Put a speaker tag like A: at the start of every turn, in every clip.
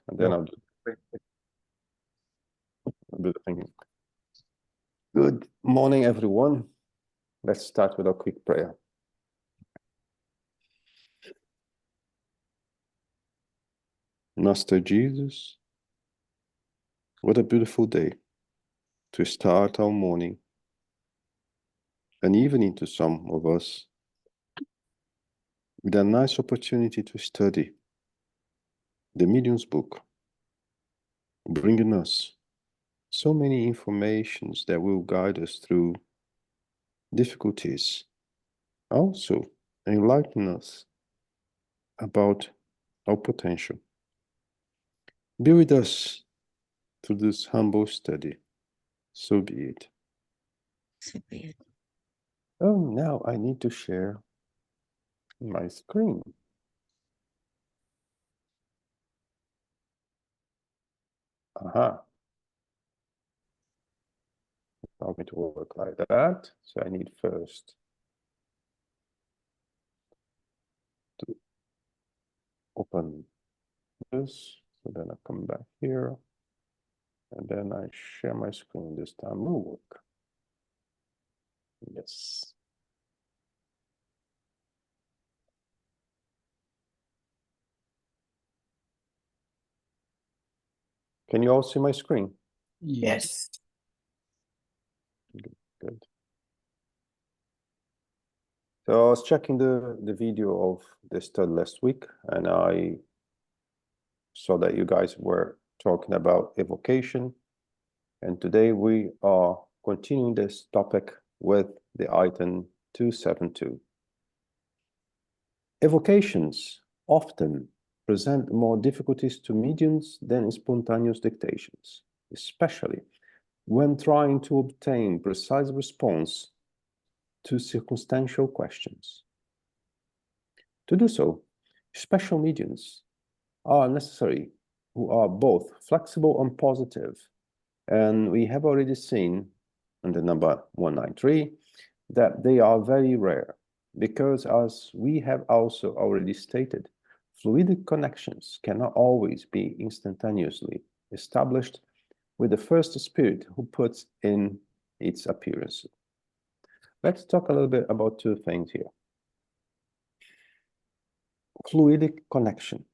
A: and then I'll do the thinking. Good morning, everyone. Let's start with a quick prayer. Master Jesus, what a beautiful day to start our morning, and evening to some of us, with a nice opportunity to study the Medium's book, bringing us so many informations that will guide us through difficulties, also enlighten us about our potential. Be with us through this humble study. So be it.
B: So be it.
A: Oh, now I need to share my screen. Aha. Allow me to work like that. So I need first to open this. So then I come back here. And then I share my screen. This time will work. Yes. Can you all see my screen?
B: Yes.
A: Good. So I was checking the video of the study last week, and I saw that you guys were talking about evocation. And today we are continuing this topic with the item 272. Evocations often present more difficulties to mediums than spontaneous dictations, especially when trying to obtain precise response to circumstantial questions. To do so, special mediums are necessary who are both flexible and positive. And we have already seen in the number 193 that they are very rare because, as we have also already stated, fluidic connections cannot always be instantaneously established with the first spirit who puts in its appearance. Let's talk a little bit about two things here. Fluidic connection.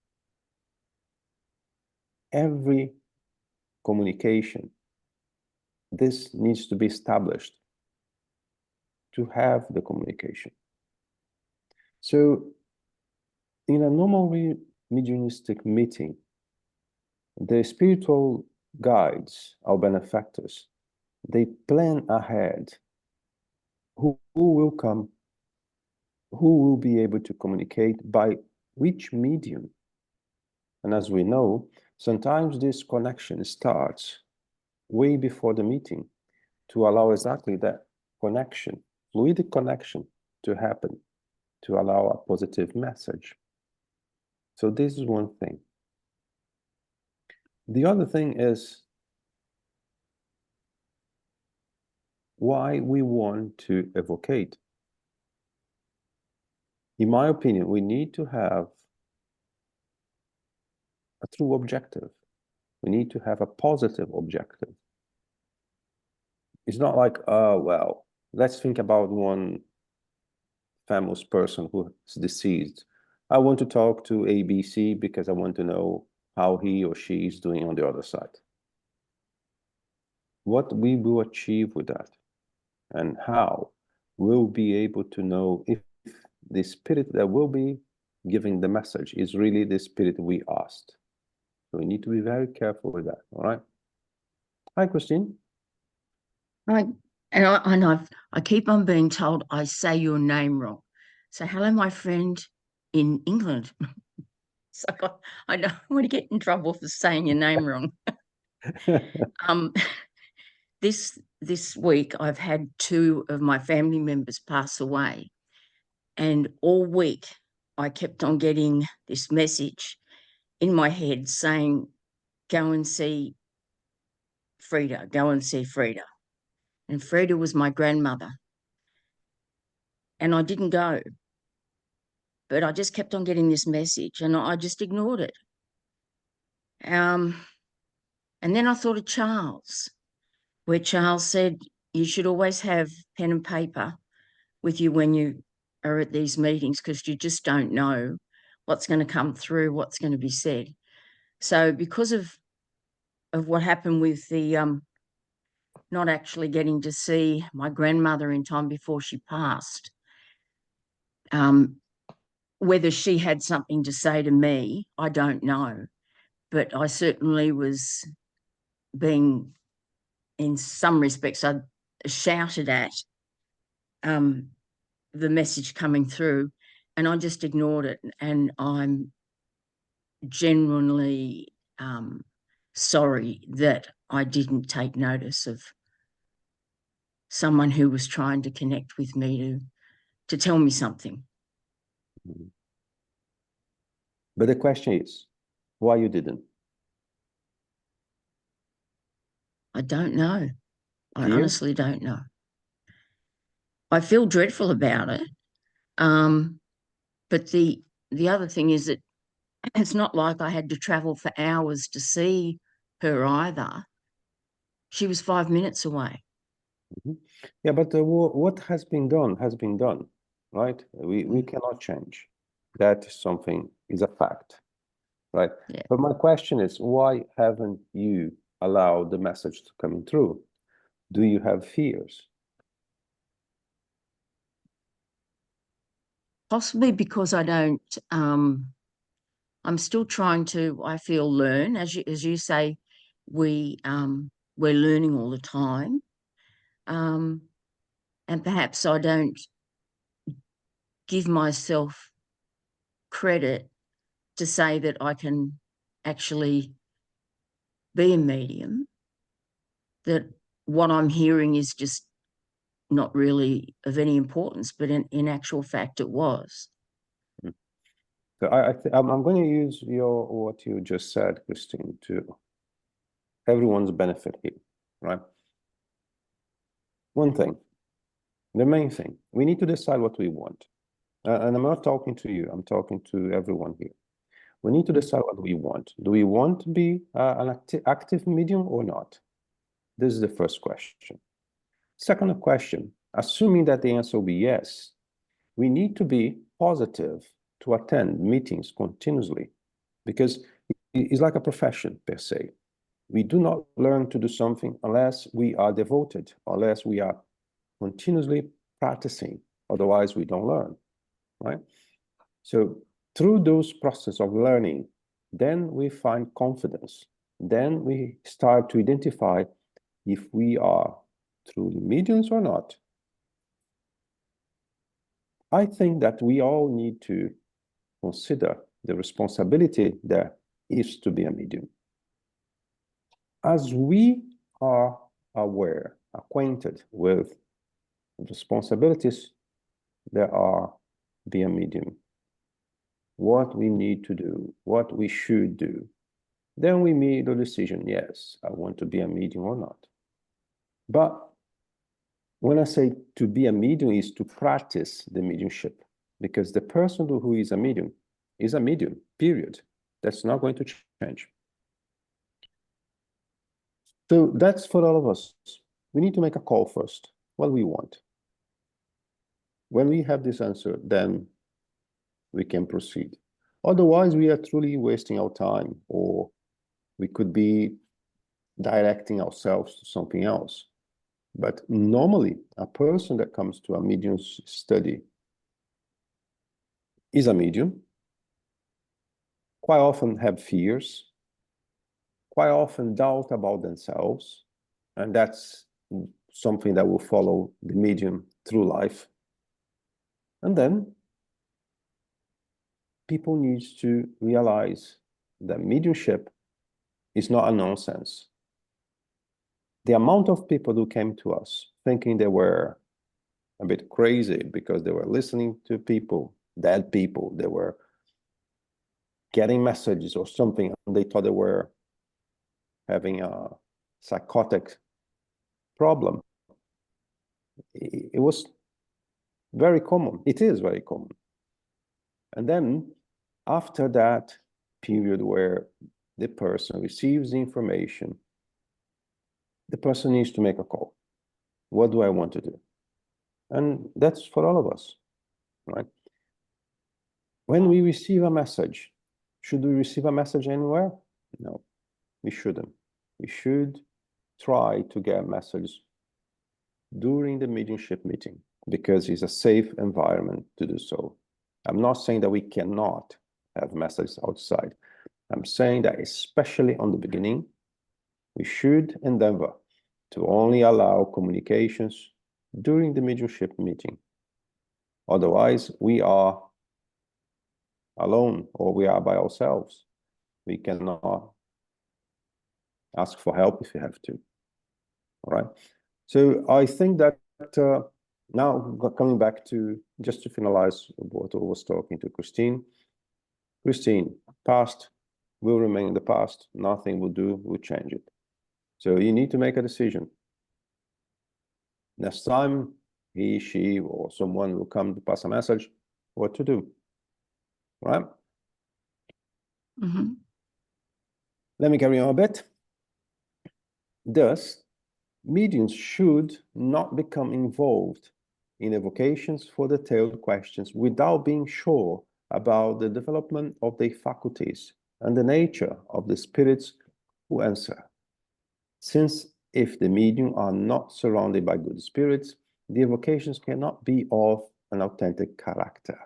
A: Every communication, this needs to be established to have the communication. So in a normal mediumistic meeting, the spiritual guides, our benefactors, they plan ahead who will come, who will be able to communicate by which medium. And as we know, sometimes this connection starts way before the meeting to allow exactly that connection, fluidic connection, to happen, to allow a positive message. So this is one thing. The other thing is why we want to evocate. In my opinion, we need to have a true objective. We need to have a positive objective. It's not like, oh, well, let's think about one famous person who is deceased. I want to talk to ABC because I want to know how he or she is doing on the other side. What we will achieve with that and how we'll be able to know if the spirit that will be giving the message is really the spirit we asked. So we need to be very careful with that, all right? Hi, Christine.
B: I keep on being told I say your name wrong. So hello, my friend in England. So I don't want to get in trouble for saying your name wrong. This week I've had two of my family members pass away, and all week I kept on getting this message in my head saying, go and see Frida, go and see Frida. And Frida was my grandmother. And I didn't go. But I just kept on getting this message and I just ignored it. And then I thought of Charles, where Charles said, you should always have pen and paper with you when you are at these meetings, because you just don't know what's going to come through, what's going to be said. So because of what happened with the not actually getting to see my grandmother in time before she passed, whether she had something to say to me, I don't know. But I certainly was being, in some respects, I shouted at the message coming through, and I just ignored it. And I'm genuinely sorry that I didn't take notice of someone who was trying to connect with me to tell me something.
A: But the question is, why you didn't?
B: I don't know. I
A: Fear?
B: honestly don't know. I feel dreadful about it. But the other thing is that it's not like I had to travel for hours to see her either. She was 5 minutes away.
A: Yeah, but what has been done, right? We cannot change. That is something, is a fact, right?
B: Yeah.
A: But my question is, why haven't you allowed the message to come through? Do you have fears?
B: Possibly because I don't, I'm still trying to, I feel, learn. As you say, we're learning all the time. And perhaps I don't give myself credit to say that I can actually be a medium, that what I'm hearing is just not really of any importance, but in actual fact it was.
A: So I'm going to use what you just said, Christine, to everyone's benefit here, right? One thing, the main thing, we need to decide what we want. And I'm not talking to you, I'm talking to everyone here. We need to decide what we want. Do we want to be an active medium or not? This is the first question. Second question, assuming that the answer will be yes, we need to be positive to attend meetings continuously, because it's like a profession per se. We do not learn to do something unless we are devoted, unless we are continuously practicing. Otherwise, we don't learn, right? So through those process of learning, then we find confidence. Then we start to identify if we are truly mediums or not. I think that we all need to consider the responsibility there is to be a medium. As we are aware, acquainted with responsibilities there are be a medium, what we need to do, what we should do, then we made the decision, yes, I want to be a medium or not. But when I say to be a medium is to practice the mediumship, because the person who is a medium, period. That's not going to change. So that's for all of us. We need to make a call first, what we want. When we have this answer, then we can proceed. Otherwise, we are truly wasting our time, or we could be directing ourselves to something else. But normally, a person that comes to a medium's study is a medium, quite often have fears, quite often doubt about themselves, and that's something that will follow the medium through life. And then people need to realize that mediumship is not a nonsense. The amount of people who came to us thinking they were a bit crazy because they were listening to people, dead people, they were getting messages or something, and they thought they were having a psychotic problem. It was very common. It is very common. And then after that period where the person receives the information, the person needs to make a call. What do I want to do? And that's for all of us, right? When we receive a message, should we receive a message anywhere? No, we shouldn't. We should try to get messages during the mediumship meeting because it's a safe environment to do so. I'm not saying that we cannot have messages outside. I'm saying that especially on the beginning, we should endeavor to only allow communications during the mediumship meeting. Otherwise, we are alone or we are by ourselves. We cannot ask for help if you have to. All right. So I think that now coming back to just to finalize what I was talking to Christine. Christine, past will remain in the past. Nothing will do, will change it. So you need to make a decision. Next time he, she, or someone will come to pass a message, what to do, right?
B: Mm-hmm.
A: Let me carry on a bit. Thus, mediums should not become involved in evocations for detailed questions without being sure about the development of their faculties and the nature of the spirits who answer. Since if the medium are not surrounded by good spirits, the evocations cannot be of an authentic character.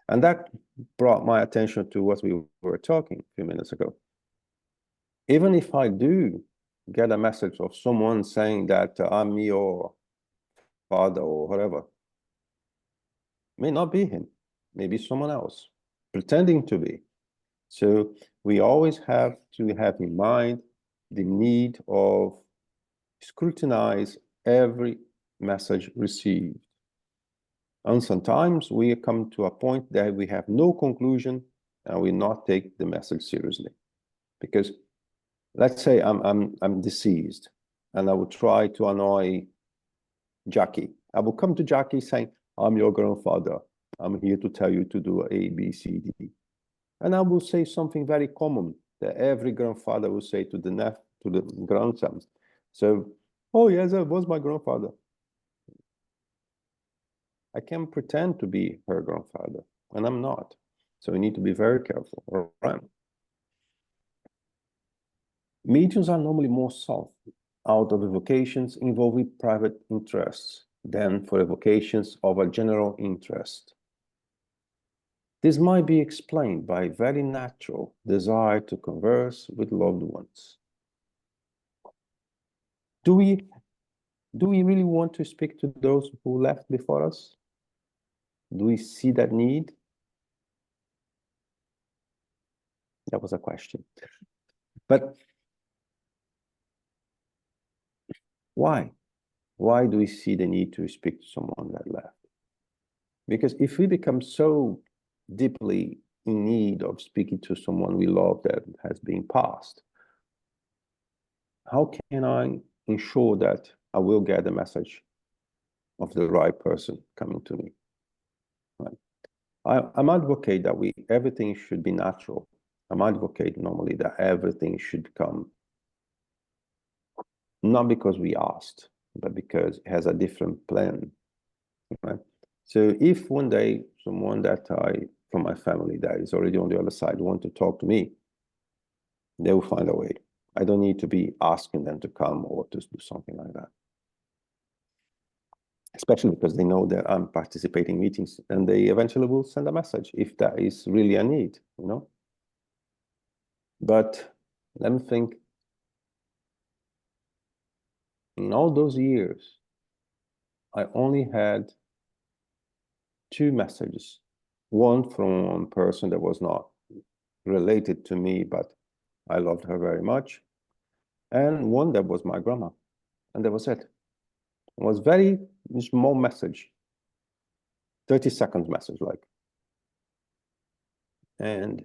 A: And that brought my attention to what we were talking a few minutes ago. Even if I do get a message of someone saying that I'm your father or whatever, may not be him, maybe someone else, pretending to be. So we always have to have in mind the need of scrutinize every message received. And sometimes we come to a point that we have no conclusion and we not take the message seriously. Because let's say I'm deceased and I would try to annoy Jackie. I will come to Jackie saying, I'm your grandfather. I'm here to tell you to do A, B, C, D. And I will say something very common that every grandfather will say to the grandson. So, oh yes, that was my grandfather. I can pretend to be her grandfather, and I'm not. So we need to be very careful. All right. Mediums are normally more sought out of evocations involving private interests than for evocations of a general interest. This might be explained by a very natural desire to converse with loved ones. Do we really want to speak to those who left before us? Do we see that need? That was a question. But why? Why do we see the need to speak to someone that left? Because if we become so deeply in need of speaking to someone we love that has been passed, how can I ensure that I will get the message of the right person coming to me? Right? I'm advocate that everything should be natural. I'm advocate normally that everything should come not because we asked, but because it has a different plan. Right? So if one day someone that from my family that is already on the other side want to talk to me, they will find a way. I don't need to be asking them to come or to do something like that. Especially because they know that I'm participating in meetings and they eventually will send a message if that is really a need, you know? But let me think. In all those years, I only had 2 messages. One from one person that was not related to me, but I loved her very much. And one that was my grandma. And that was it. It was very small message. 30 seconds message, like. And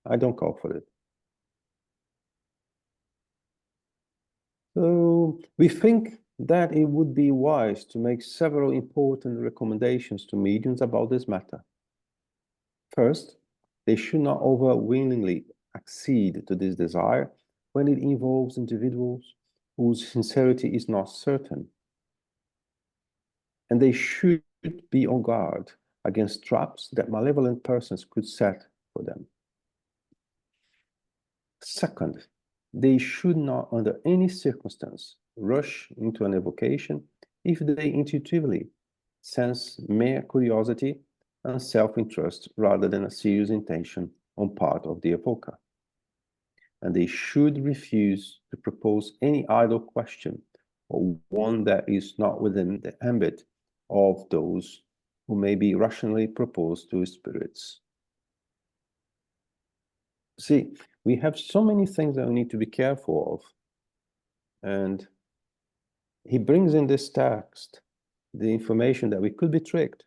A: I don't call for it. So we think that it would be wise to make several important recommendations to mediums about this matter. First, they should not overwhelmingly accede to this desire when it involves individuals whose sincerity is not certain. And they should be on guard against traps that malevolent persons could set for them. Second, they should not, under any circumstance, rush into an evocation if they intuitively sense mere curiosity and self-interest rather than a serious intention on part of the evoker. And they should refuse to propose any idle question or one that is not within the ambit of those who may be rationally proposed to spirits. See, we have so many things that we need to be careful of. And he brings in this text the information that we could be tricked.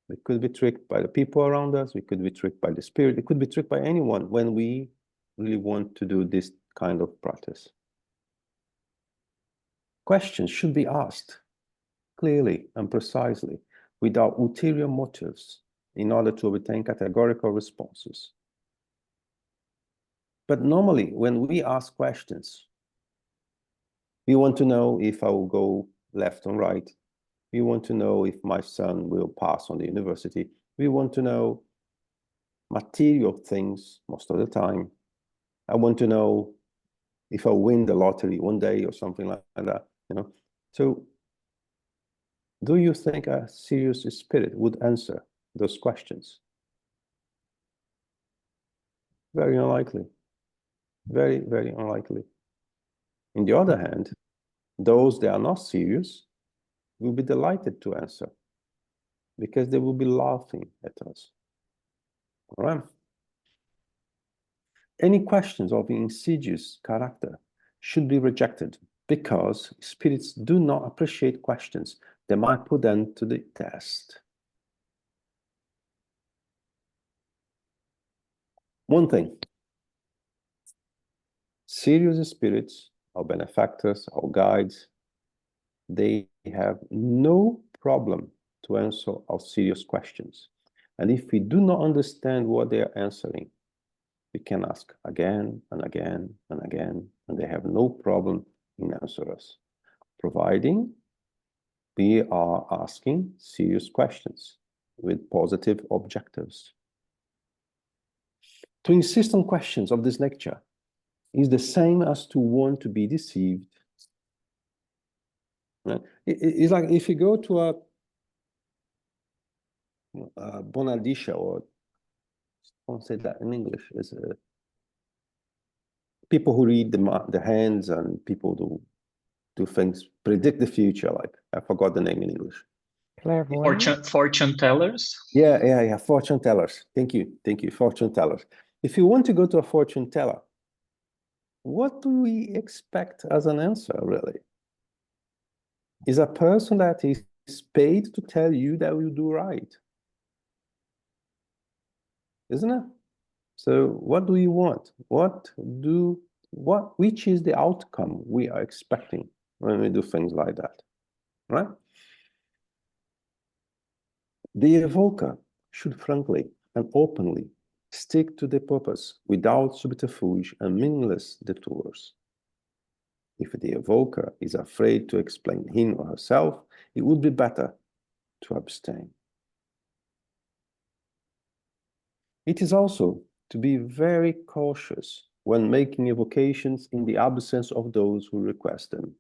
A: We could be tricked by the people around us. We could be tricked by the spirit. We could be tricked by anyone when we really want to do this kind of practice. Questions should be asked clearly and precisely without ulterior motives in order to obtain categorical responses. But normally, when we ask questions, we want to know if I will go left or right. We want to know if my son will pass on the university. We want to know material things most of the time. I want to know if I'll win the lottery one day or something like that, you know. So do you think a serious spirit would answer those questions? Very unlikely. Very, very unlikely. On the other hand, those that are not serious will be delighted to answer because they will be laughing at us. All right? Any questions of insidious character should be rejected because spirits do not appreciate questions that might put them to the test. One thing, serious spirits, our benefactors, our guides, they have no problem to answer our serious questions. And if we do not understand what they are answering, we can ask again and again and again, and they have no problem in answering us, providing we are asking serious questions with positive objectives. To insist on questions of this nature is the same as to want to be deceived. Right? It's like if you go to a Bonadisha, or I won't say that in English, is people who read the hands and people who do things, predict the future, like I forgot the name in English.
C: Fortune tellers?
A: Yeah, fortune tellers. Thank you, fortune tellers. If you want to go to a fortune teller, what do we expect as an answer, really? Is a person that is paid to tell you that you do right. Isn't it? So what do you want? Which is the outcome we are expecting when we do things like that, right? The evoker should frankly and openly stick to the purpose without subterfuge and meaningless detours. If the evoker is afraid to explain him or herself, it would be better to abstain. It is also to be very cautious when making evocations in the absence of those who request them.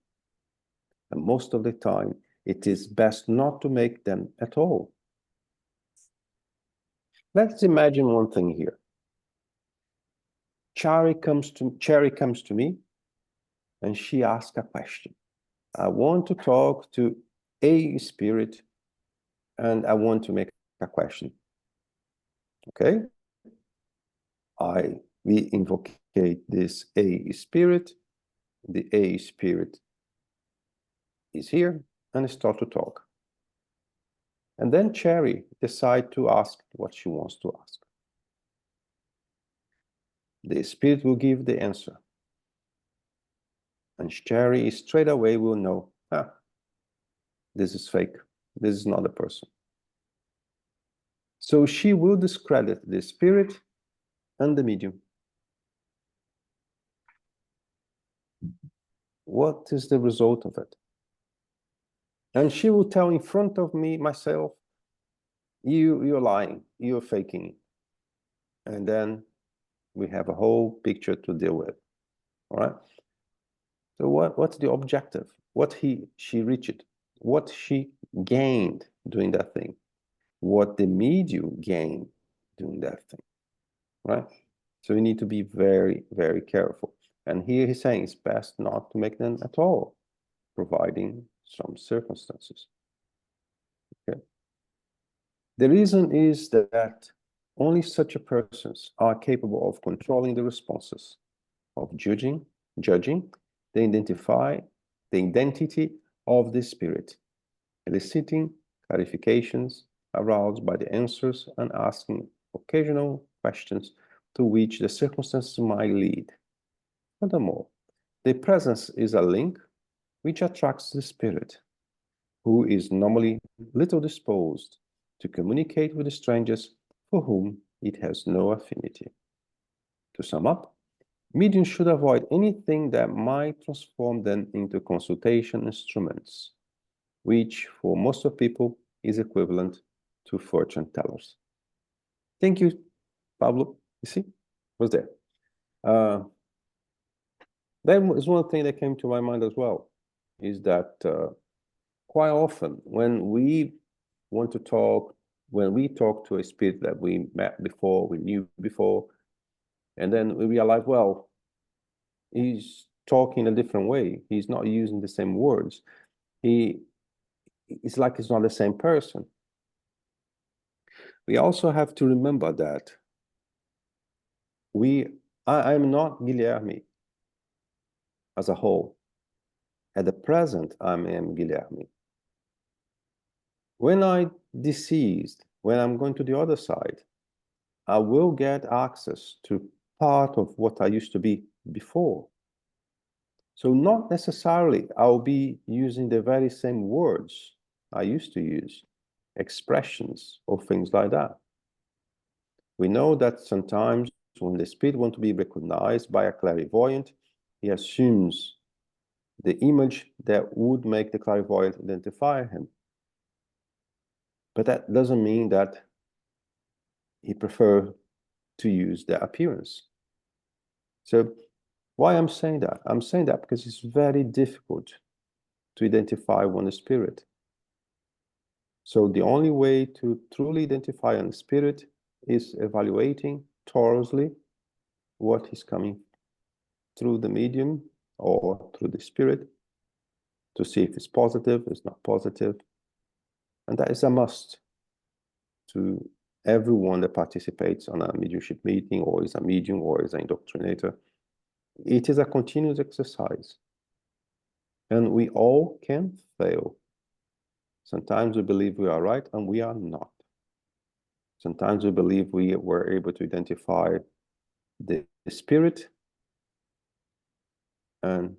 A: And most of the time, it is best not to make them at all. Let's imagine one thing here. Cherry comes to me and she asks a question. I want to talk to a spirit and I want to make a question. Okay? We invocate this A spirit. The A spirit is here and I start to talk. And then Cherry decides to ask what she wants to ask. The spirit will give the answer. And Cherry straight away will know, this is fake. This is not a person. So she will discredit the spirit and the medium. What is the result of it? And she will tell in front of me, myself, you're lying, you're faking. And then we have a whole picture to deal with. All right. So what's the objective? What she reached? What she gained doing that thing? What the medium gained doing that thing? Right. So we need to be very, very careful. And here he's saying it's best not to make them at all, providing some circumstances. Okay. The reason is that only such a persons are capable of controlling the responses, of judging the identity of the spirit, eliciting clarifications aroused by the answers and asking occasional questions to which the circumstances might lead. Furthermore, the presence is a link which attracts the spirit, who is normally little disposed to communicate with the strangers for whom it has no affinity. To sum up, mediums should avoid anything that might transform them into consultation instruments, which for most of people is equivalent to fortune tellers. Thank you, Pablo. You see, was there. That was one thing that came to my mind as well, is that quite often when we want to talk, when we talk to a spirit that we met before, we knew before, and then we realize, well, he's talking a different way. He's not using the same words. It's like he's not the same person. We also have to remember that I'm not Guilherme as a whole. At the present, I am Guilherme. When I deceased, when I'm going to the other side, I will get access to part of what I used to be before. So not necessarily I'll be using the very same words I used to use, expressions or things like that. We know that sometimes when the spirit wants to be recognized by a clairvoyant, he assumes the image that would make the clairvoyant identify him. But that doesn't mean that he prefers to use the appearance. So why I'm saying that? I'm saying that because it's very difficult to identify one's spirit. So the only way to truly identify a spirit is evaluating thoroughly what is coming through the medium or through the spirit to see if it's positive, it's not positive. And that is a must to everyone that participates on a mediumship meeting or is a medium or is an indoctrinator. It is a continuous exercise. And we all can fail. Sometimes we believe we are right and we are not. Sometimes we believe we were able to identify the spirit and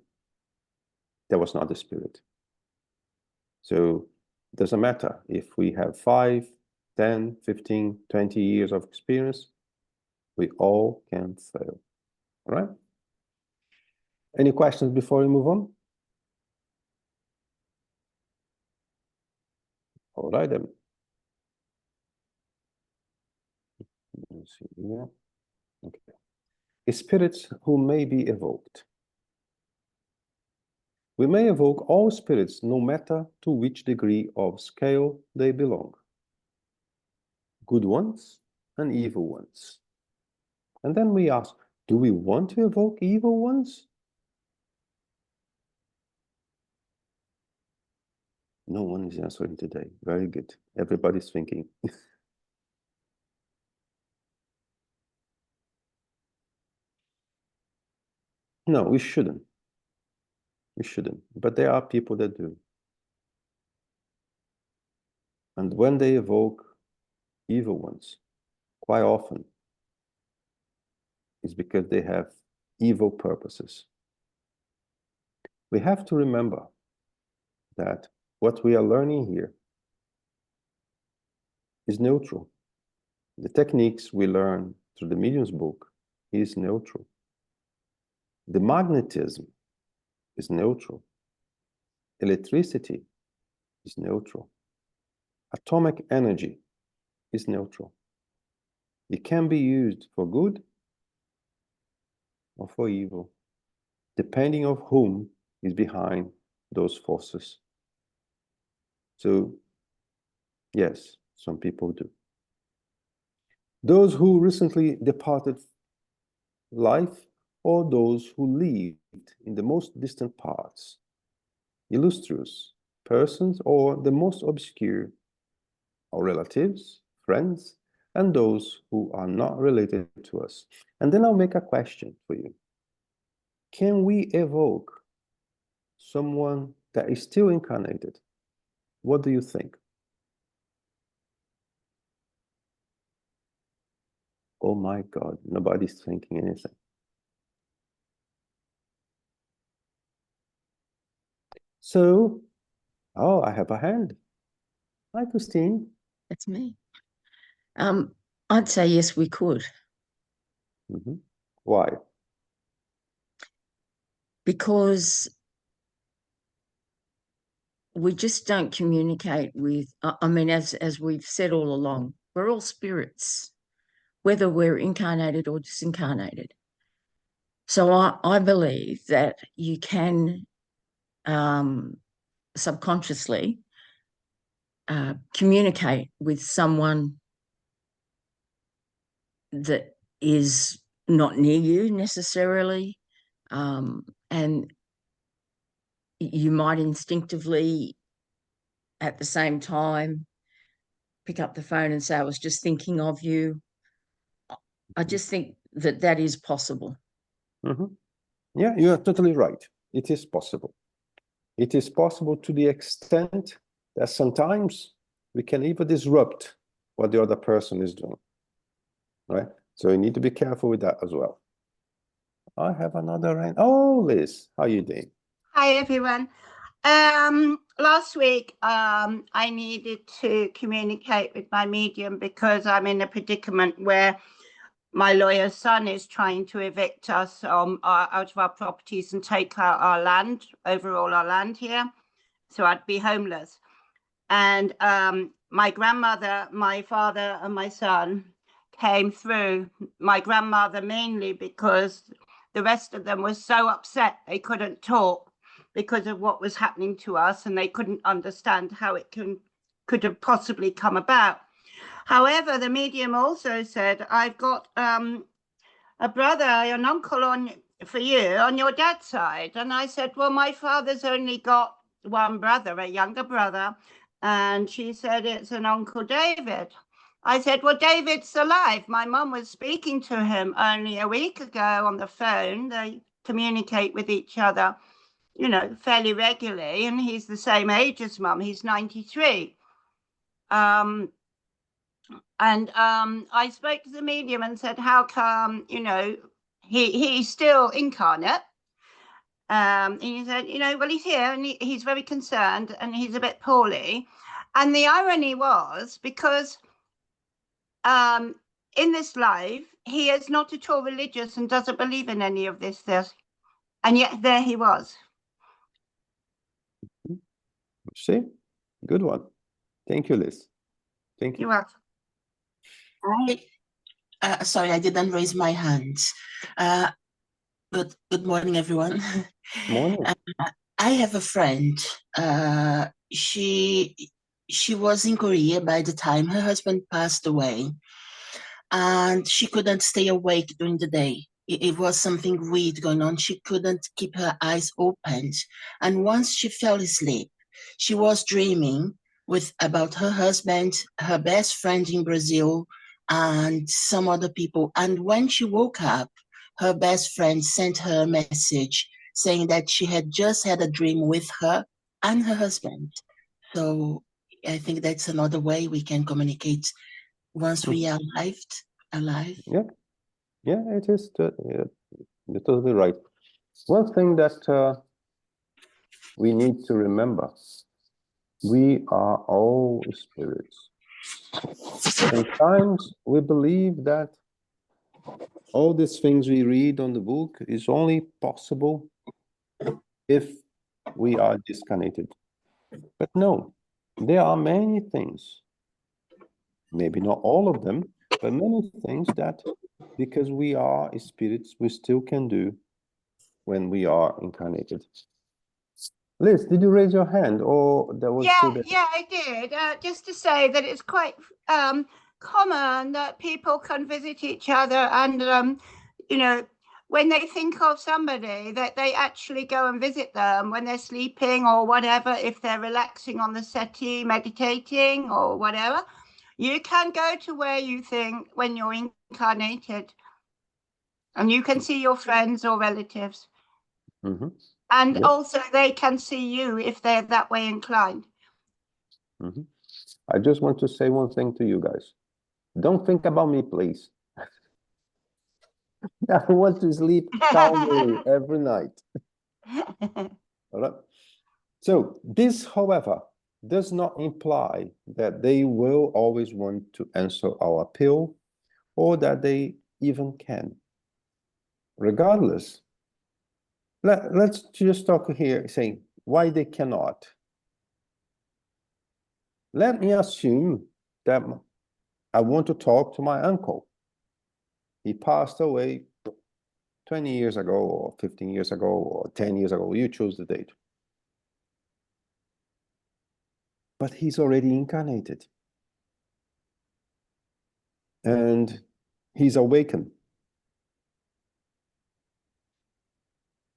A: that was not the spirit. So it doesn't matter if we have 5, 10, 15, 20 years of experience, we all can fail. All right? Any questions before we move on? All right, then. Let's see here. Okay. Spirits who may be evoked. We may evoke all spirits no matter to which degree of scale they belong. Good ones and evil ones. And then we ask, do we want to evoke evil ones? No one is answering today. Very good. Everybody's thinking. No, we shouldn't. We shouldn't. But there are people that do. And when they evoke evil ones, quite often, it's because they have evil purposes. We have to remember that what we are learning here is neutral. The techniques we learn through the medium's book is neutral. The magnetism is neutral. Electricity is neutral. Atomic energy is neutral. It can be used for good or for evil, depending on whom is behind those forces. So, yes, some people do. Those who recently departed life, or those who lived in the most distant parts, illustrious persons, or the most obscure, our relatives, friends, and those who are not related to us. And then I'll make a question for you. Can we evoke someone that is still incarnated? What do you think? Oh my God, nobody's thinking anything. So, oh, I have a hand. Hi, Christine.
B: That's me. I'd say yes, we could.
A: Mm-hmm. Why?
B: Because we just don't communicate with, I mean, as we've said all along, we're all spirits, whether we're incarnated or disincarnated. So I believe that you can subconsciously communicate with someone that is not near you necessarily, and you might instinctively at the same time pick up the phone and say, I was just thinking of you. I just think that that is possible.
A: Mm-hmm. Yeah, you are totally right. It is possible. It is possible to the extent that sometimes we can even disrupt what the other person is doing, right? So you need to be careful with that as well. I have another hand. Oh, Liz, how are you doing?
D: Hi, everyone. Last week, I needed to communicate with my medium because I'm in a predicament where my lawyer's son is trying to evict us out of our properties and take out our land, overall our land here. So I'd be homeless. And my grandmother, my father, and my son came through. My grandmother mainly because the rest of them were so upset they couldn't talk because of what was happening to us, and they couldn't understand how it could have possibly come about. However, the medium also said, I've got a brother, an uncle for you on your dad's side. And I said, well, my father's only got one brother, a younger brother. And she said, it's an Uncle David. I said, well, David's alive. My mum was speaking to him only a week ago on the phone. They communicate with each other, you know, fairly regularly. And he's the same age as mum. He's 93. I spoke to the medium and said, how come, you know, he's still incarnate? And he said, you know, well, he's here and he's very concerned and he's a bit poorly. And the irony was because in this life, he is not at all religious and doesn't believe in any of this. And yet there he was.
A: See? Good one. Thank you, Liz. Thank you.
D: You're welcome.
E: Sorry, I didn't raise my hand. Good morning, everyone.
A: Morning.
E: I have a friend. She was in Korea by the time her husband passed away, and she couldn't stay awake during the day. It was something weird going on. She couldn't keep her eyes open. And once she fell asleep, she was dreaming about her husband, her best friend in Brazil, and some other people. And when she woke up, her best friend sent her a message saying that she had just had a dream with her and her husband. So I think that's another way we can communicate once we are alive.
A: Yeah, yeah, it is. You're totally right. One thing that we need to remember, we are all spirits. Sometimes we believe that all these things we read on the book is only possible if we are disconnected. But no, there are many things, maybe not all of them, but many things that, because we are spirits, we still can do when we are incarnated. Liz, did you raise your hand, or that was still there?
D: Yeah, I did. Just to say that it's quite common that people can visit each other, and you know, when they think of somebody, that they actually go and visit them when they're sleeping or whatever. If they're relaxing on the settee, meditating or whatever, you can go to where you think when you're incarnated, and you can see your friends or relatives.
A: Mm-hmm.
D: And
A: Yep.
D: also they can see you if they're that way inclined.
A: Mm-hmm. I just want to say one thing to you guys. Don't think about me, please. I want to sleep calmly every night. All right. So this, however, does not imply that they will always want to answer our appeal, or that they even can. Regardless, let's just talk here saying why they cannot. Let me assume that I want to talk to my uncle. He passed away 20 years ago, or 15 years ago, or 10 years ago. You choose the date. But he's already incarnated. And he's awakened.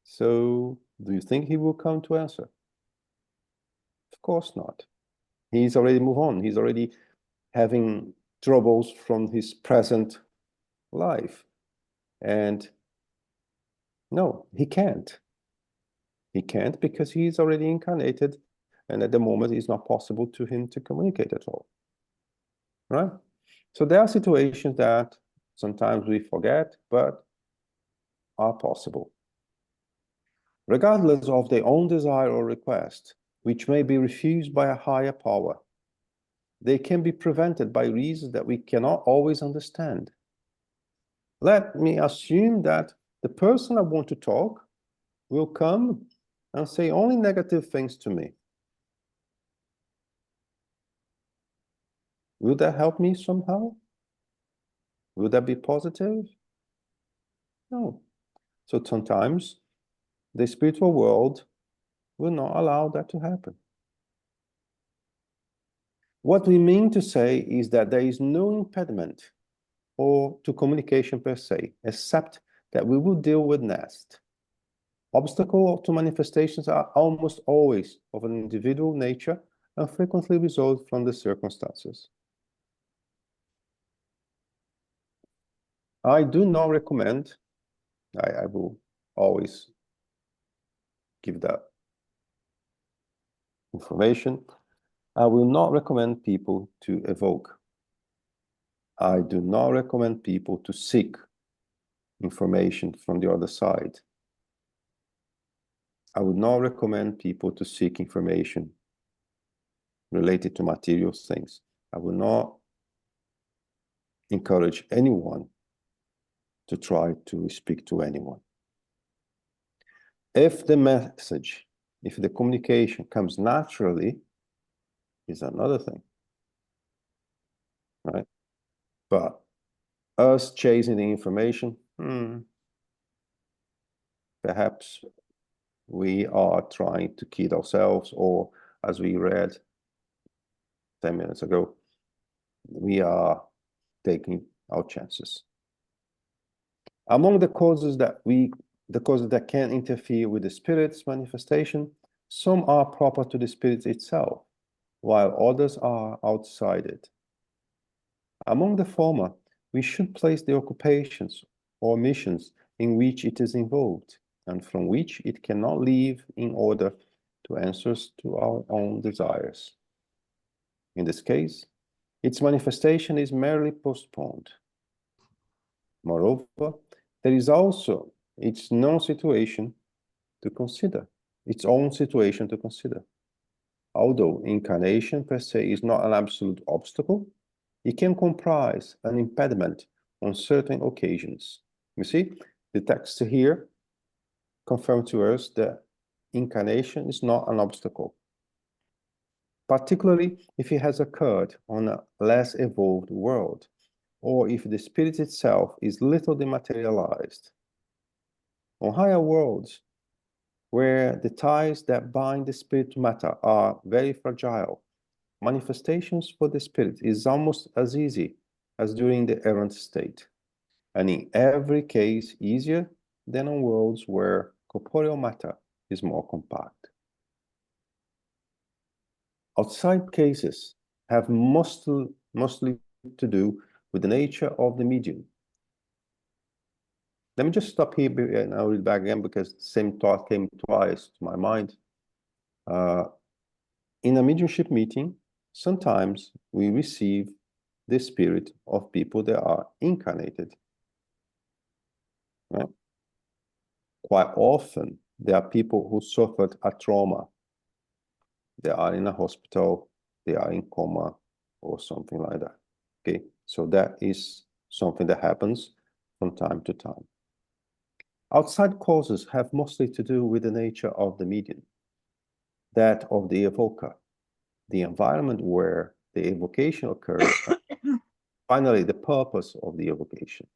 A: So do you think he will come to answer? Of course not. He's already moved on. He's already having troubles from his present life. And no, he can't. He can't because he's already incarnated, and at the moment it's not possible to him to communicate at all. Right? So there are situations that sometimes we forget, but are possible. Regardless of their own desire or request, which may be refused by a higher power, they can be prevented by reasons that we cannot always understand. Let me assume that the person I want to talk will come and say only negative things to me. Will that help me somehow? Will that be positive? No. So sometimes the spiritual world will not allow that to happen. What we mean to say is that there is no impediment or to communication per se, except that we will deal with next. Obstacles to manifestations are almost always of an individual nature and frequently result from the circumstances. I do not recommend, I will always give that information. I will not recommend people to evoke. I do not recommend people to seek information from the other side. I would not recommend people to seek information related to material things. I will not encourage anyone to try to speak to anyone. If the message, if the communication comes naturally, is another thing, right? But us chasing the information, perhaps we are trying to kid ourselves, or as we read 10 minutes ago, we are taking our chances. Among the causes that can interfere with the spirit's manifestation, some are proper to the spirit itself, while others are outside it. Among the former, we should place the occupations or missions in which it is involved, and from which it cannot leave in order to answer to our own desires. In this case, its manifestation is merely postponed. Moreover, there is also its own situation to consider. Although incarnation per se is not an absolute obstacle, it can comprise an impediment on certain occasions. You see, the text here confirms to us that incarnation is not an obstacle, particularly if it has occurred on a less evolved world, or if the spirit itself is little dematerialized. On higher worlds, where the ties that bind the spirit to matter are very fragile, manifestations for the spirit is almost as easy as during the errant state, and in every case easier than on worlds where corporeal matter is more compact. Outside cases have mostly to do with the nature of the medium. Let me just stop here and I'll read back again because the same thought came twice to my mind. In a mediumship meeting, sometimes we receive the spirit of people that are incarnated. Right? Quite often, there are people who suffered a trauma. They are in a hospital, they are in coma, or something like that. Okay, so that is something that happens from time to time. Outside causes have mostly to do with the nature of the medium, that of the evoker, the environment where the evocation occurs, finally, the purpose of the evocation.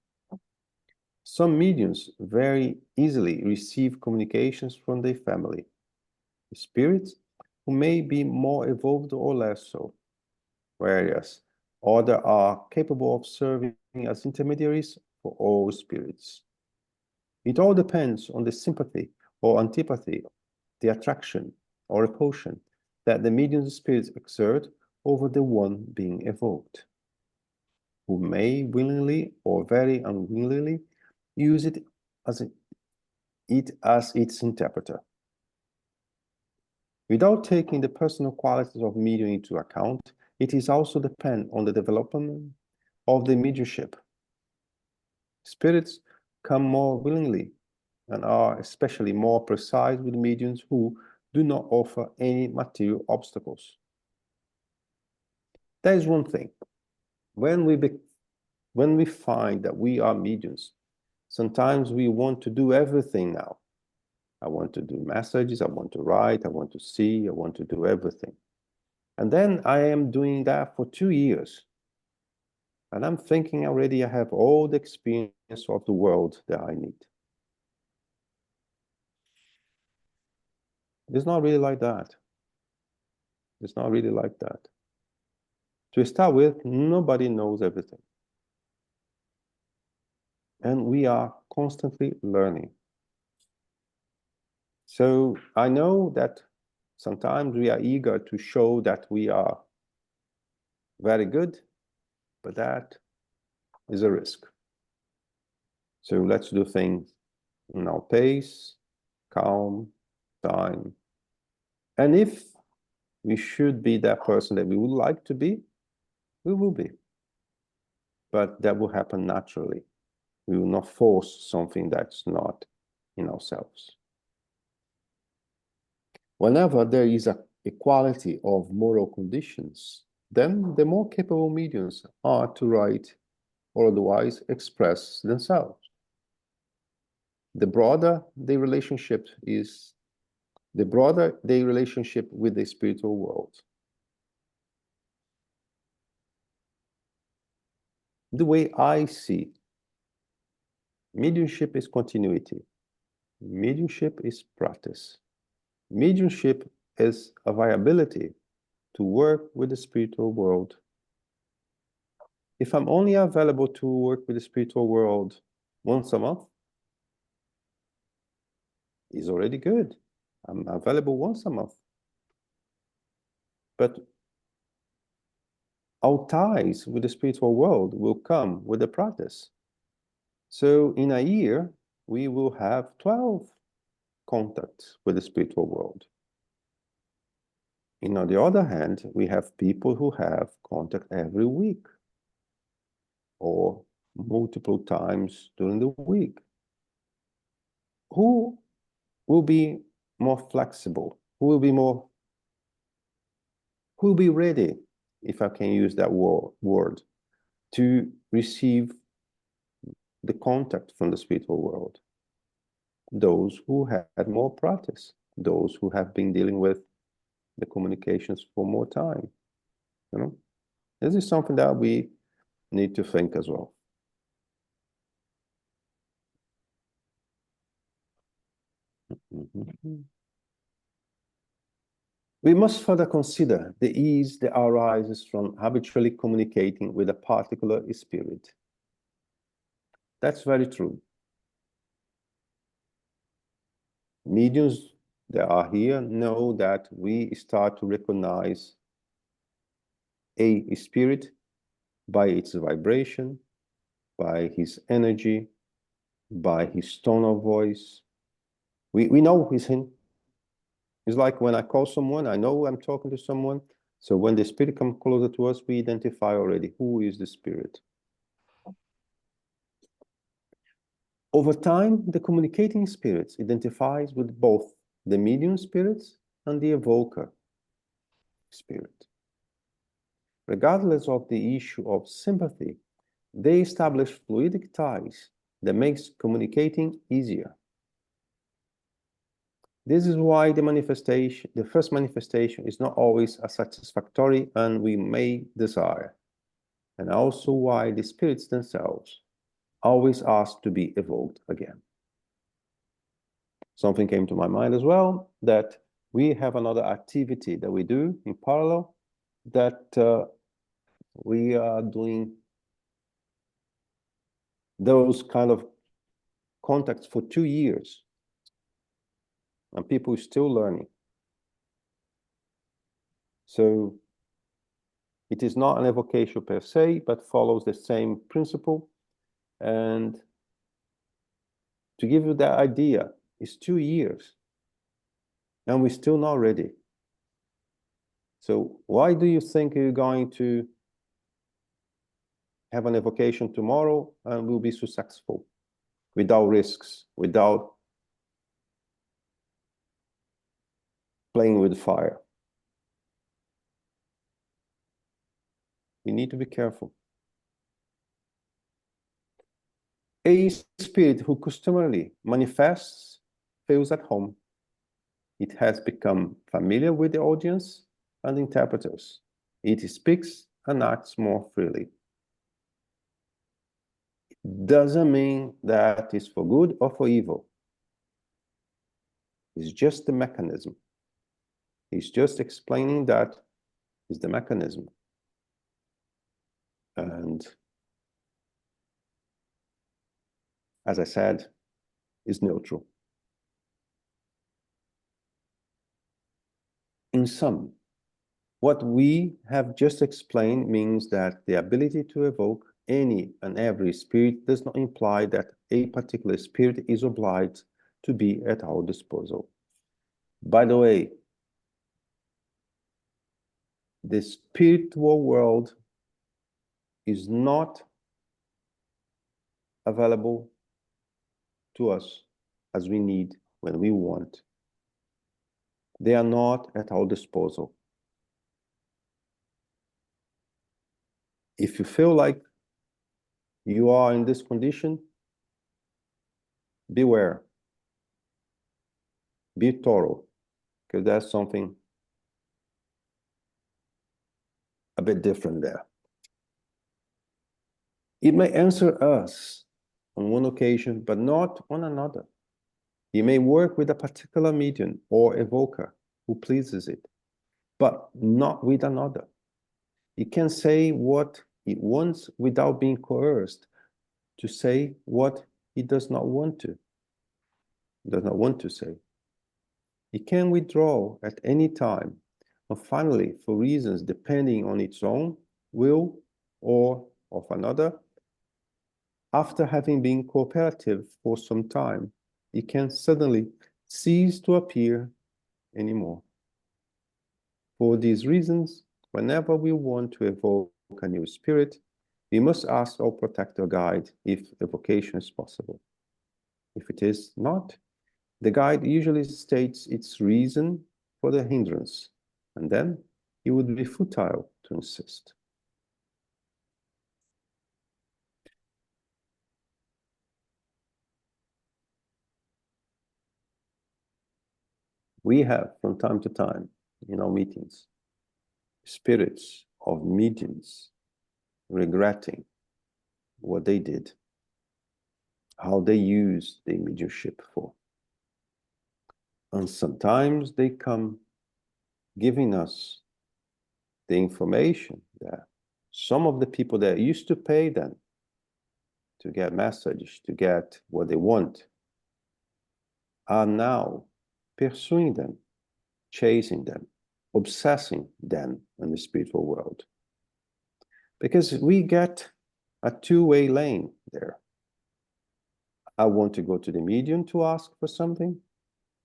A: Some mediums very easily receive communications from their family, spirits who may be more evolved or less so, whereas others are capable of serving as intermediaries for all spirits. It all depends on the sympathy or antipathy, the attraction or repulsion that the medium's spirits exert over the one being evoked, who may willingly or very unwillingly use it as its interpreter. Without taking the personal qualities of medium into account, it is also depend on the development of the mediumship. Spirits come more willingly and are especially more precise with mediums who do not offer any material obstacles. That is one thing. When we find that we are mediums, sometimes we want to do everything now. I want to do messages, I want to write, I want to see, I want to do everything. And then I am doing that for 2 years. And I'm thinking already I have all the experience of the world that I need. It's not really like that. It's not really like that. To start with, nobody knows everything. And we are constantly learning. So I know that sometimes we are eager to show that we are very good, but that is a risk. So let's do things in our pace, calm, time. And if we should be that person that we would like to be, we will be. But that will happen naturally. We will not force something that's not in ourselves. Whenever there is a equality of moral conditions, then the more capable mediums are to write or otherwise express themselves. The broader the relationship is, the broader the relationship with the spiritual world. The way I see, mediumship is continuity. Mediumship is practice. Mediumship is a viability to work with the spiritual world. If I'm only available to work with the spiritual world once a month, it's already good. I'm available once a month. But our ties with the spiritual world will come with the practice. So in a year, we will have 12 contacts with the spiritual world. And on the other hand, we have people who have contact every week or multiple times during the week. Who will be more flexible? Who will be ready, if I can use that word, to receive the contact from the spiritual world. Those who had more practice, those who have been dealing with the communications for more time. You know, this is something that we need to think as well. We must further consider the ease that arises from habitually communicating with a particular spirit. That's very true. Mediums that are here know that we start to recognize a spirit by its vibration, by his energy, by his tone of voice. We know it's him. It's like when I call someone, I know I'm talking to someone. So when the spirit comes closer to us, we identify already who is the spirit. Over time, the communicating spirits identifies with both the medium spirits and the evoker spirit. Regardless of the issue of sympathy, they establish fluidic ties that makes communicating easier. This is why the first manifestation is not always as satisfactory and we may desire, and also why the spirits themselves always ask to be evoked again. Something came to my mind as well, that we have another activity that we do in parallel, that we are doing those kind of contacts for 2 years. And people are still learning. So it is not an evocation per se, but follows the same principle. And to give you that idea, it's 2 years. And we're still not ready. So why do you think you're going to have an evocation tomorrow and will be successful without risks, without playing with fire? We need to be careful. A spirit who customarily manifests feels at home. It has become familiar with the audience and interpreters. It speaks and acts more freely. It doesn't mean that it's for good or for evil. It's just the mechanism. He's just explaining that is the mechanism. And as I said, is neutral. In sum, what we have just explained means that the ability to evoke any and every spirit does not imply that a particular spirit is obliged to be at our disposal. By the way, the spiritual world is not available to us as we need when we want. They are not at our disposal. If you feel like you are in this condition, beware. Be thorough, because there's something a bit different there. It may answer us on one occasion, but not on another. It may work with a particular medium or evoker who pleases it, but not with another. It can say what it wants without being coerced to say what it does not want to say. It can withdraw at any time, and finally, for reasons depending on its own will or of another, after having been cooperative for some time, it can suddenly cease to appear anymore. For these reasons, whenever we want to evoke a new spirit, we must ask our protector guide if evocation is possible. If it is not, the guide usually states its reason for the hindrance, and then it would be futile to insist. We have, from time to time, in our meetings, spirits of mediums regretting what they did, how they used their mediumship for. And sometimes they come giving us the information that some of the people that used to pay them to get messages, to get what they want, are now pursuing them, chasing them, obsessing them in the spiritual world. Because we get a two-way lane there. I want to go to the medium to ask for something.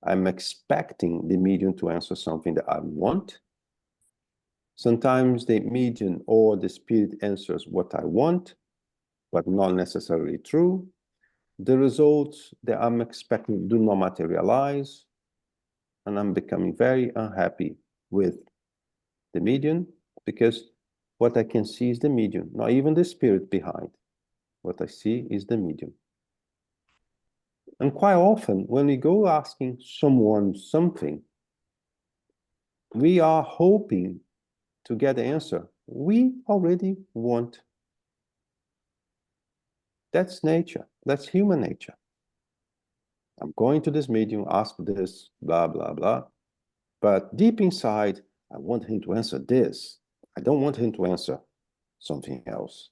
A: I'm expecting the medium to answer something that I want. Sometimes the medium or the spirit answers what I want, but not necessarily true. The results that I'm expecting do not materialize, and I'm becoming very unhappy with the medium, because what I can see is the medium, not even the spirit behind. What I see is the medium. And quite often, when we go asking someone something, we are hoping to get the answer we already want. That's nature. That's human nature. I'm going to this medium, ask this, blah, blah, blah. But deep inside, I want him to answer this. I don't want him to answer something else.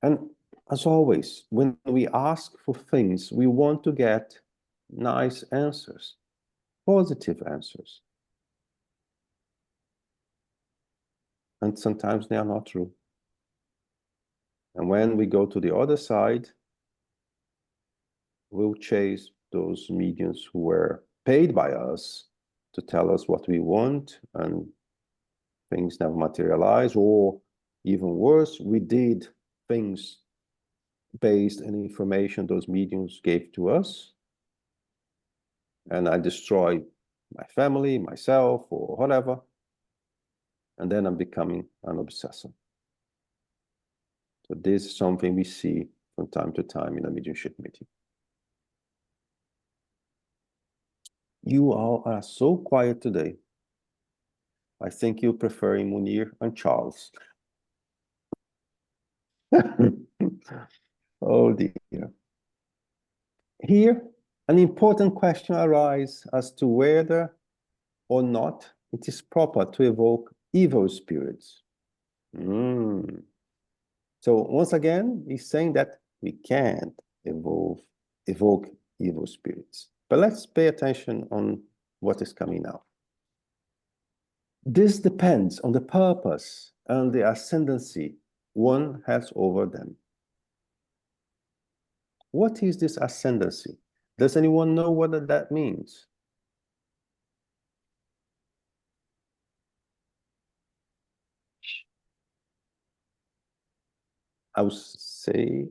A: And as always, when we ask for things, we want to get nice answers, positive answers. And sometimes they are not true. And when we go to the other side, we'll chase those mediums who were paid by us to tell us what we want, and things never materialize, or even worse, we did things based on information those mediums gave to us, and I destroy my family, myself, or whatever, and then I'm becoming an obsessor. So this is something we see from time to time in a mediumship meeting. You all are so quiet today. I think you prefer Munir and Charles. Oh dear. Here, an important question arises as to whether or not it is proper to evoke evil spirits. So once again, he's saying that we can't evoke evil spirits. But let's pay attention on what is coming now. This depends on the purpose and the ascendancy one has over them. What is this ascendancy? Does anyone know what that means? I would say,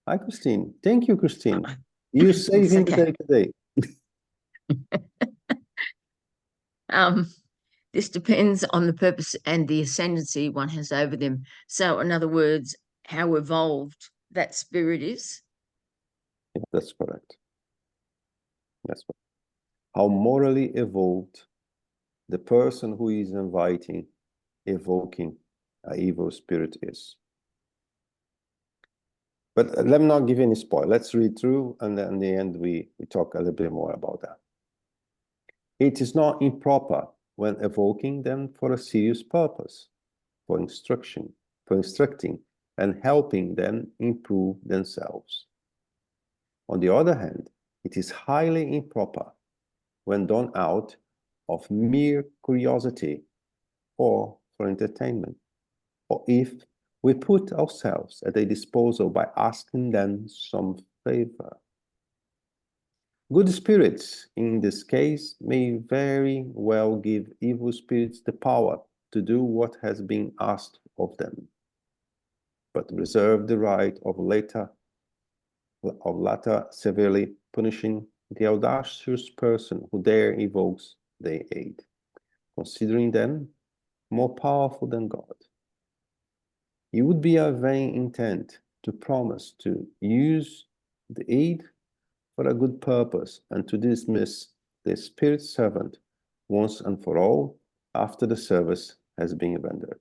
A: hi, Christine. Thank you, Christine. You're saving the day today.
B: This depends on the purpose and the ascendancy one has over them. So, in other words, how evolved that spirit is.
A: Yeah, that's correct. That's correct. How morally evolved the person who is evoking an evil spirit is. But let me not give any spoil. Let's read through, and then in the end we talk a little bit more about that. It is not improper when evoking them for a serious purpose, for instruction, for instructing and helping them improve themselves. On the other hand, it is highly improper when done out of mere curiosity or for entertainment, or if we put ourselves at their disposal by asking them some favor. Good spirits, in this case, may very well give evil spirits the power to do what has been asked of them, but reserve the right of later severely punishing the audacious person who dare evokes their aid, considering them more powerful than God. It would be a vain intent to promise to use the aid for a good purpose and to dismiss the spirit servant once and for all after the service has been rendered.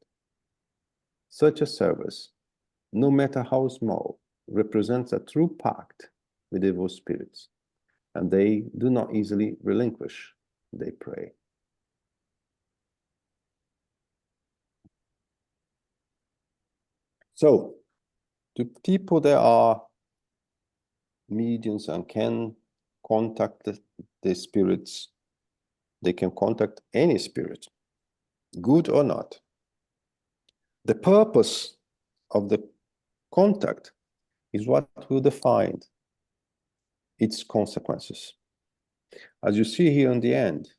A: Such a service, no matter how small, represents a true pact with evil spirits, and they do not easily relinquish, they pray. So, to people that are mediums and can contact the spirits, they can contact any spirit, good or not. The purpose of the contact is what will define its consequences. As you see here in the end,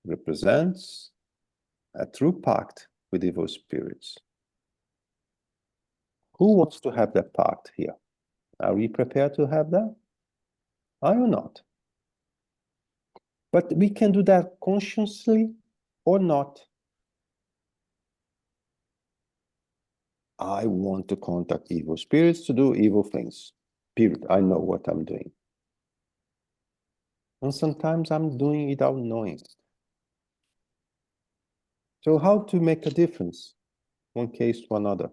A: represents a true pact with evil spirits. Who wants to have that pact here? Are we prepared to have that? Are you not? But we can do that consciously or not. I want to contact evil spirits to do evil things. Period. I know what I'm doing. And sometimes I'm doing it without knowing. So how to make a difference one case to another?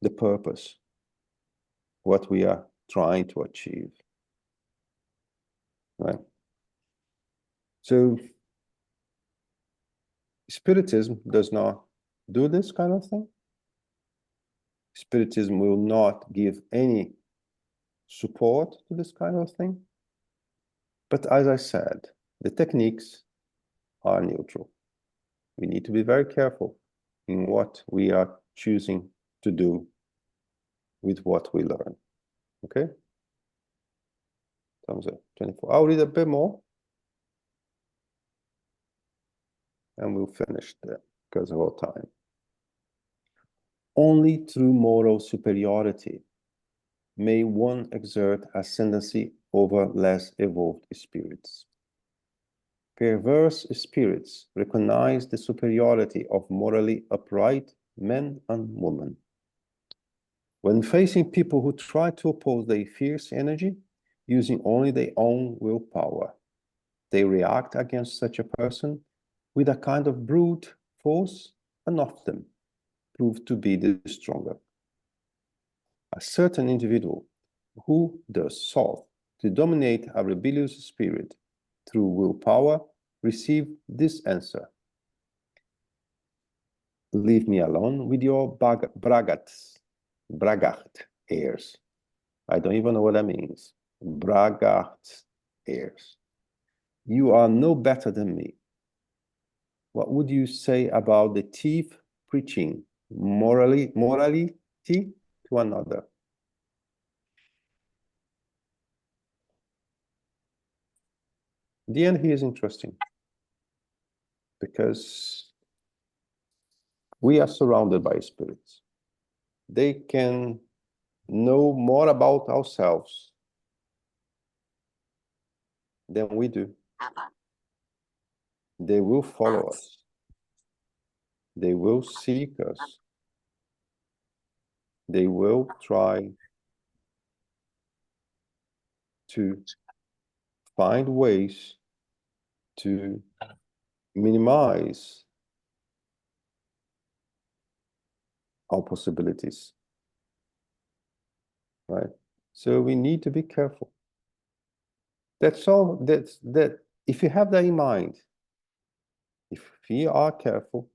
A: The purpose, what we are trying to achieve, right? So Spiritism does not do this kind of thing. Spiritism will not give any support to this kind of thing. But as I said, the techniques are neutral. We need to be very careful in what we are choosing to do with what we learn. Okay? Thumbs up, 24. I'll read a bit more. And we'll finish there because of our time. Only through moral superiority may one exert ascendancy over less evolved spirits. Perverse spirits recognize the superiority of morally upright men and women. When facing people who try to oppose their fierce energy, using only their own willpower, they react against such a person with a kind of brute force, and often prove to be the stronger. A certain individual who thus sought to dominate a rebellious spirit through willpower received this answer: leave me alone with your braggart airs. I don't even know what that means. Braggart airs. You are no better than me. What would you say about the thief preaching morality to another? The end here is interesting because we are surrounded by spirits. They can know more about ourselves than we do. They will follow us. They will seek us. They will try to find ways to minimize our possibilities, right? So we need to be careful. That's all. That if you have that in mind, if we are careful,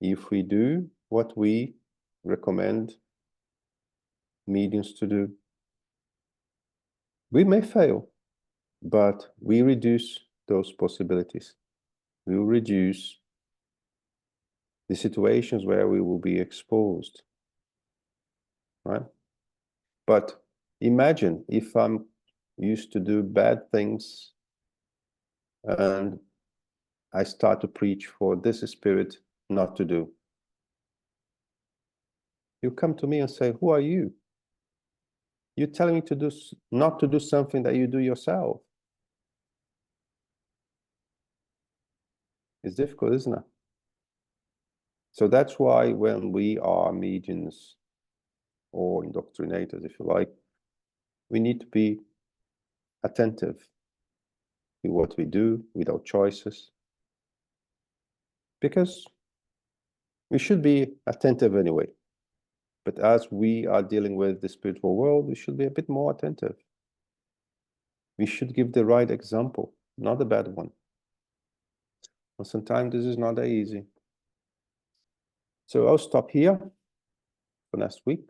A: if we do what we recommend mediums to do, we may fail, but we reduce those possibilities. We will reduce the situations where we will be exposed, right? But imagine if I'm used to do bad things and I start to preach for this spirit not to do. You come to me and say, who are you? You're telling me to do not to do something that you do yourself. It's difficult, isn't it? So that's why when we are mediums or indoctrinators, if you like. We need to be attentive to what we do with our choices, because we should be attentive anyway. But as we are dealing with the spiritual world, we should be a bit more attentive. We should give the right example, not the bad one. And sometimes this is not that easy. So I'll stop here for next week.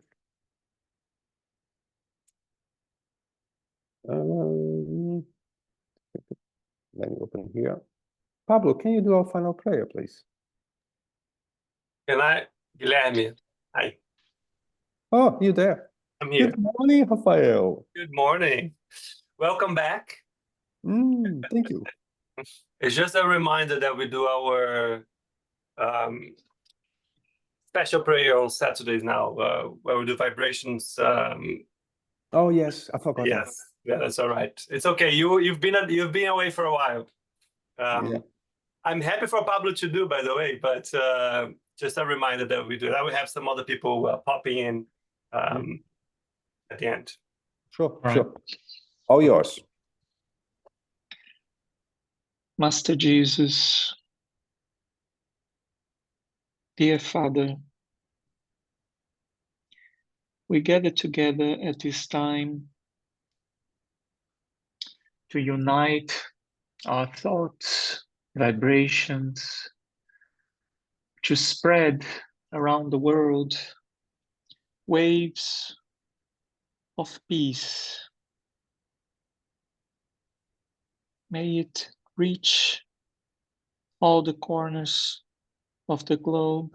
A: Let me open here. Pablo, can you do our final prayer, please?
F: Can I, Guilherme? Hi,
A: Oh, you're there.
F: I'm here.
A: Good morning, Rafael.
F: Good morning. Welcome back.
A: Thank you.
F: It's just a reminder that we do our special prayer on Saturdays now, where we do vibrations.
A: Oh yes, I forgot.
F: Yes, yeah, that's all right. It's okay. You've been away for a while.
A: Yeah.
F: I'm happy for Pablo to do, by the way, but just a reminder that we do that. We have some other people popping in at the end.
A: Sure,
C: Right.
A: sure. All yours.
C: Master Jesus, dear Father, we gather together at this time to unite our thoughts, vibrations, to spread around the world waves of peace. May it reach all the corners of the globe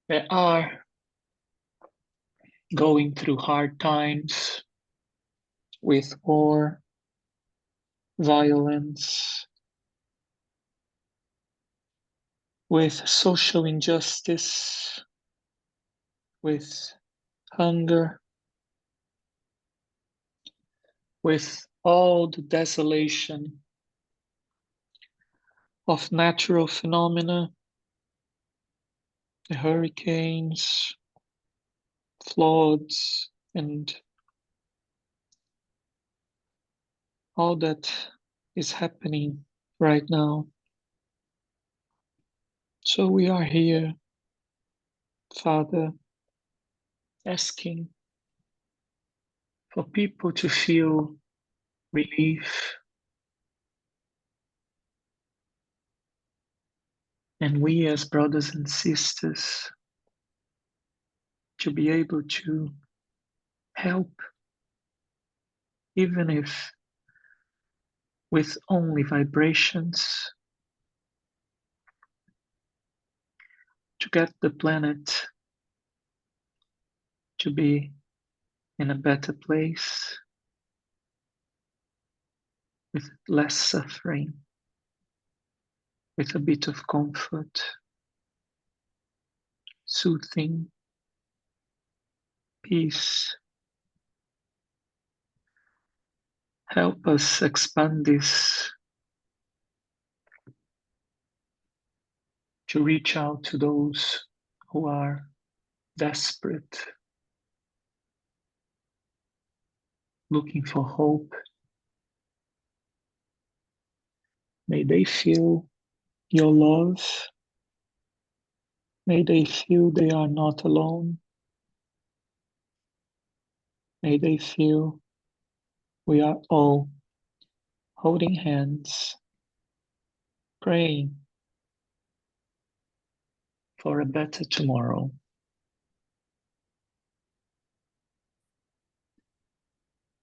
C: that are going through hard times with war, violence, with social injustice, with hunger, with all the desolation of natural phenomena, the hurricanes, floods, and all that is happening right now. So we are here, Father, asking for people to feel relief, and we as brothers and sisters to be able to help, even if with only vibrations, to get the planet to be in a better place, with less suffering, with a bit of comfort, soothing, peace. Help us expand this to reach out to those who are desperate, looking for hope. May they feel your love. May they feel they are not alone. May they feel we are all holding hands, praying for a better tomorrow.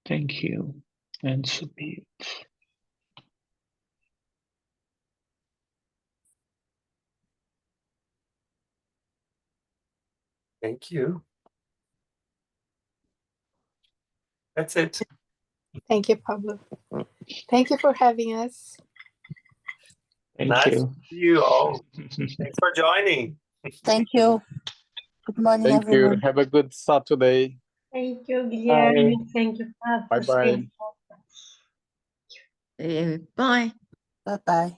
C: Thank you, and so be it.
F: Thank you. That's it.
G: Thank you, Pablo. Thank you for having us.
C: Thank
F: Nice
C: you.
F: to see you all. Thanks for joining.
E: Thank you. Good morning,
H: Thank you.
E: everyone.
H: Have a good Saturday.
I: Thank you, Guilherme.
C: Bye.
I: Thank you, Pablo.
H: Bye-bye.
B: Bye.
E: Bye-bye.